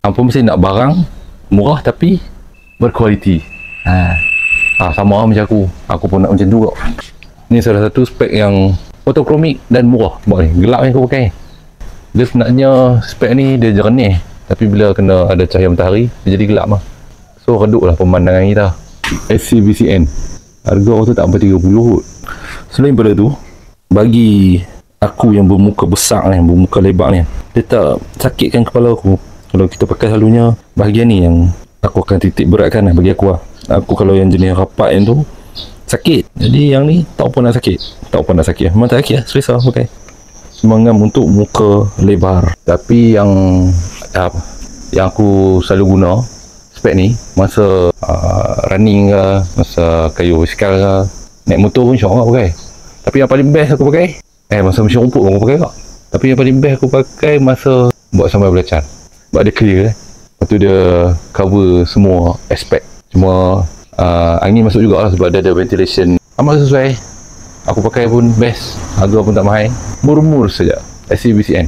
Hampa mesti nak barang murah tapi berkualiti. Sama macam aku pun nak macam tu kok. Ni salah satu spek yang autokromik dan murah. Buat ni gelap ni aku pakai. Dia sebenarnya spek ni dia jernih, tapi bila kena ada cahaya matahari dia jadi gelap lah. So redup lah pemandangan kita. SC-BCN harga waktu tak sampai 30 kot. Selain pada tu, bagi aku yang bermuka besar ni, bermuka lebar ni, dia tak sakitkan kepala aku. Kalau kita pakai selalunya bahagian ni yang aku akan titik beratkan lah bagi aku lah. Aku kalau yang jenis rapat yang tu sakit. Jadi yang ni tak apa nak sakit. Memang tak sakit lah, selesa pakai. Semangat untuk muka lebar. Tapi yang aku selalu guna spek ni masa running ke, masa kayu basikal ke, naik motor pun syok aku pakai. Tapi yang paling best aku pakai masa mesin rumput pun aku pakai tak. Tapi yang paling best aku pakai masa buat sambar belacan. Sebab dia clear Lepas tu dia cover semua aspek. Cuma angin masuk jugalah sebab dia ada ventilation. Amat sesuai. Aku pakai pun best. Harga pun tak mahal. Murmur saja. SC-BCN.